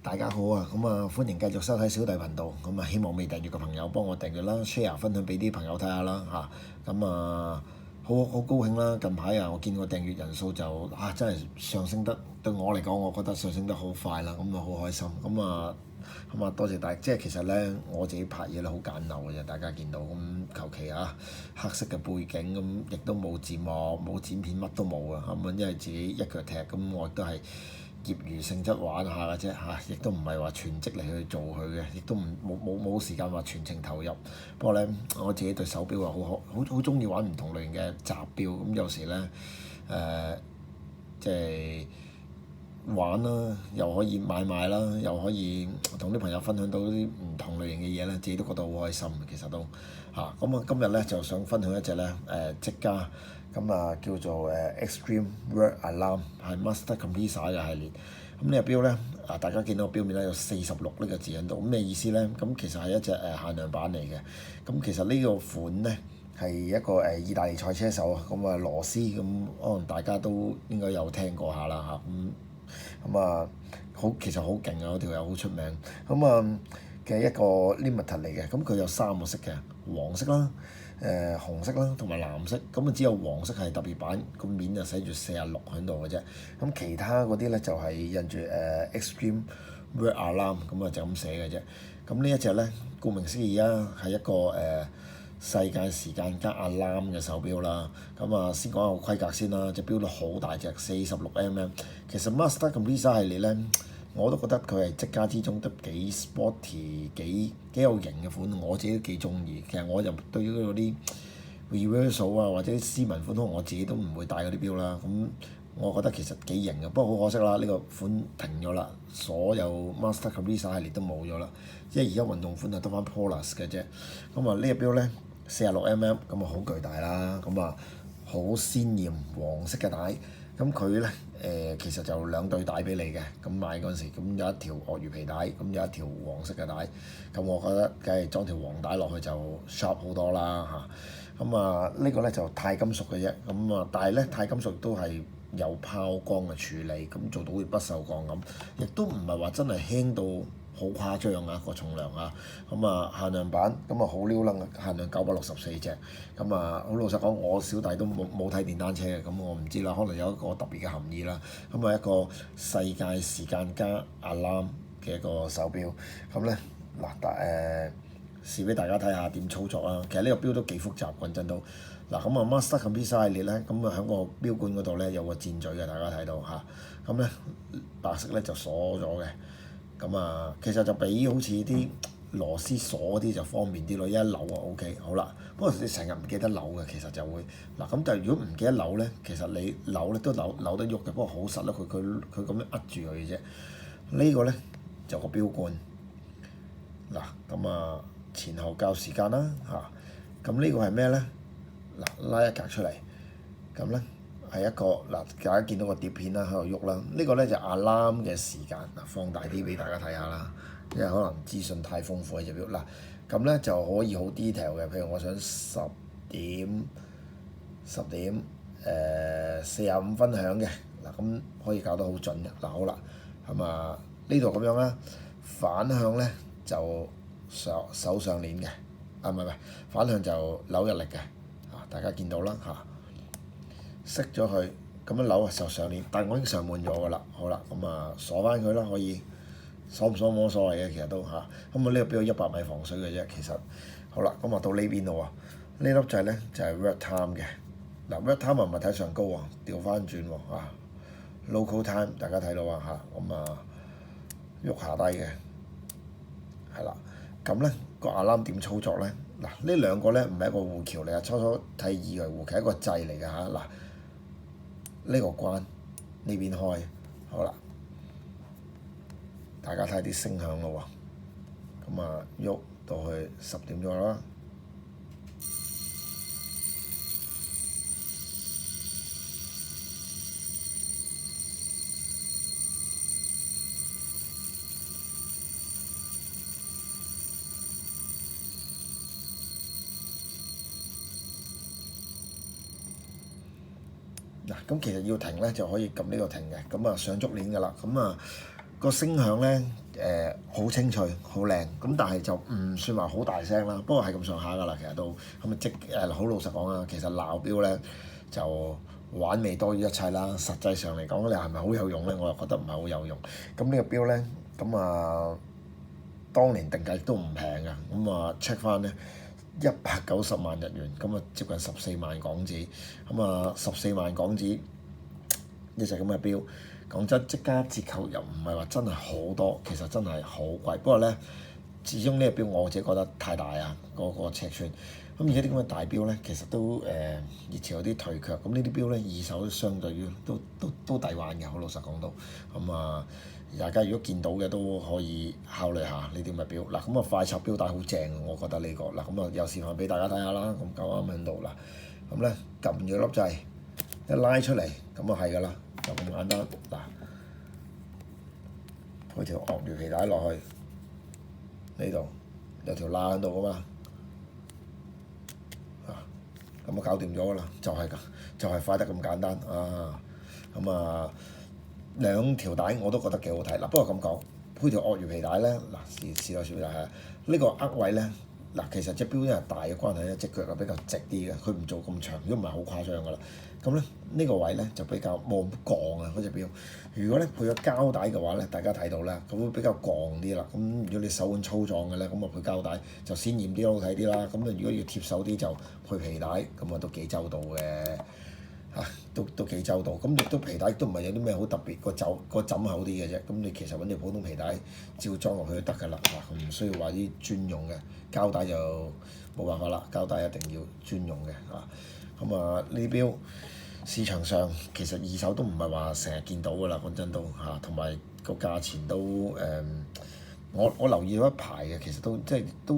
大家好啊，歡迎繼續收睇小弟頻道，希望未訂閱嘅朋友幫我訂閱啦，share 分享俾啲朋友睇下啦嚇，好高興啦！近排我見個訂閱人數就真係上升得，對我嚟講，我覺得上升得好快啦，好開心，多謝大家。即係其實咧，我自己拍嘢咧好簡陋嘅啫，大家見到求其黑色嘅背景亦都冇字幕冇剪片，乜都冇啊，因為自己一腳踢我都係業餘性質玩下嘅啫亦都唔係話全職嚟去做佢嘅，亦都冇時間話全程投入。不過咧，我自己對手錶好中意玩唔同類型嘅雜錶，有時咧即係玩啦，又可以買賣啦，又可以同啲朋友分享到啲唔同類型嘅嘢咧，自己都覺得好開心。其實都今日咧就想分享一隻咧積家叫做Extreme Red Alarm， 係 Master Caprisa 嘅系列。呢隻錶咧大家見到個錶面咧有46呢個字喺度，咩意思咧？其實係一隻限量版嚟嘅。其實呢個款咧係一個意大利賽車手羅斯，可能大家都應該有聽過下啦其實好勁啊！嗰條友好出名嘅一個 limiter 嚟嘅。佢有3個色嘅，黃色啦、紅色啦同埋藍色。只有黃色係特別版，個面就寫住46喺度嘅啫。其他嗰啲咧就係印住Extreme Red Alarm， 就咁寫嘅啫。呢一隻咧，顧名思義係一個世界時間加 alarm 嘅手錶啦。先講下個規格先啦。隻錶都好大隻，46mm。其實 Master Caprisa 系列咧，我都覺得佢係積家之中都幾 sporty、幾有型嘅款，我自己都幾中意。其實我就對於嗰啲 reversal 或者啲斯文款，我自己都唔會戴嗰啲錶啦。我覺得其實幾型嘅，不過好可惜啦，呢個款停咗啦，所有 Master Caprisa 系列都冇咗啦。即係而家運動款就得翻 Polars 嘅啫。呢隻錶咧46mm，好巨大啦，好鮮豔黃色嘅帶。佢咧其實就2對帶俾你嘅。買嗰陣時，有一條鱷魚皮帶，有一條黃色嘅帶。我覺得梗係裝條黃帶落去就 sharp 好多啦呢個咧就鈦金屬嘅啫。但係咧鈦金屬都係有拋光嘅處理，做到好似不鏽鋼咁，亦都唔係話真係輕到好誇張個重量限量版好溜楞，限量964隻。好老實講，我小弟都冇睇電單車嘅，我唔知啦，可能有一個特別嘅含義啦。一個世界時間加 alarm 嘅一個手錶。試俾大家睇下點操作啦。其實呢個錶都幾複雜，講真都。Master Caprisa 系列咧，喺個錶冠嗰度咧有個箭嘴嘅，大家睇到白色咧就鎖咗嘅。其實就比好似啲螺絲鎖嗰啲就方便啲咯，一扭就 OK 好啦。不過你成日唔記得扭嘅，其實就會但係如果唔記得扭咧，其實你扭咧都扭得喐嘅，不過好實啦，佢咁樣扼住佢嘅啫。呢個咧就個錶冠前後校時間啦呢個係咩咧？拉一格出嚟，咧係一個大家見到個碟片啦喺度喐啦。呢個咧就 alarm 嘅時間放大啲俾大家睇下啦，因為可能資訊太豐富嘅隻錶咁咧就可以好 detail 嘅。譬如我想10點45分響嘅可以校得好準嘅好啦。呢度咁樣啦，反向咧就手上鏈嘅，唔係反向就扭入力嘅大家見到啦熄咗佢咁樣扭就上鏈，但係我已經上滿咗㗎啦。好啦，鎖翻佢啦，可以鎖唔鎖冇乜所謂嘅，其實都呢個錶有100米防水嘅啫。其實好啦，到呢邊度呢粒掣咧就係 Red Time 嘅Red Time 唔係睇上高調翻轉Local Time 大家睇到喐下低嘅係啦。個 alarm 點操作咧？呢兩個咧唔係一個護橋嚟初睇以為護橋係一個掣嚟㗎呢個關呢邊開好啦，大家睇啲聲響咯喐到去10點咗啦。其實要停咧就可以撳呢個停嘅，上足鏈㗎啦。個聲響咧好清脆，好靚，咁但係就唔算話好大聲啦。不過係咁上下㗎啦，其實都咁好老實講啊，其實鬧錶咧就玩味多於一切啦。實際上嚟講，你係咪好有用咧？我又覺得唔係好有用。咁呢個錶咧，咁當年定價都唔平㗎，咁check 翻咧190萬日元，咁接近14萬港紙，咁14萬港紙一隻咁嘅錶。講真，即加折扣又唔係話真係好多，其實真係好貴。不過咧，始終呢個錶我自己覺得太大啊，個尺寸。咁而家啲咁嘅大錶咧，其實都熱潮有啲退卻。咁呢啲錶咧，二手都相對於都抵玩嘅，好老實講到。咁大家如果見到嘅都可以考慮下呢啲咁嘅錶。嗱，咁快插錶帶好正，我覺得呢個。嗱，咁有示範俾大家睇下啦。咁9啱喺度啦。咁咧撳住粒掣，一拉出嚟，咁係㗎啦。就咁簡單。嗱，配條鱷魚皮帶落去呢度，有條罅喺度噶嘛，咁搞掂咗噶啦，就係㗎，就係快得咁簡單啊！兩條帶我都覺得幾好睇。嗱，不過咁講，配條鱷魚皮帶咧，嗱試多少就係呢個握位咧。嗱，其實隻錶因為大嘅關係咧，隻腳係比較直啲嘅，佢唔做咁長，如果唔係好誇張㗎啦。咁咧呢個位咧就比較冇咁鋼啊嗰隻錶。如果咧配咗膠帶嘅話咧，大家睇到啦，咁會比較鋼啲啦。咁如果你手腕粗壯嘅咧，咁配膠帶就鮮豔啲好睇啲啦。咁如果要貼手啲就配皮帶，咁都幾周到嘅。都幾周到，咁亦都皮帶都唔係有啲咩好特別，個枕厚啲嘅啫。咁你其實揾條普通皮帶照裝落去都得㗎啦，唔需要話啲專用嘅膠帶就冇辦法啦，膠帶一定要專用嘅呢啲錶市場上其實二手都唔係話成日見到㗎啦，講真都同埋個價錢都我留意咗一排嘅，其實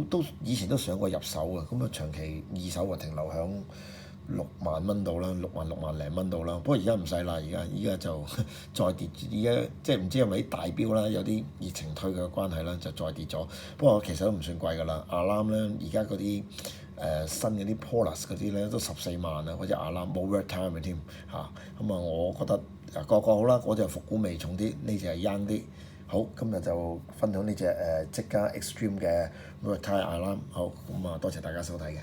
都以前都想過入手嘅，咁長期二手停留響6萬蚊到啦，6萬零蚊到啦。不過而家唔使啦，而家就再跌。而家即係唔知係咪啲大錶啦，有啲熱情退嘅關係啦，就再跌咗。不過其實都唔算貴㗎啦。Alarm咧，而家嗰啲新嗰啲 Polars 嗰啲咧都14萬啊，或者 Alarm 冇 Work Time 嘅添嚇。我覺得個好啦，嗰隻復古味重啲，呢隻係 young 啲。好，今日就分享呢隻積家 Extreme 嘅 Work Time Alarm。好，多謝大家收睇嘅。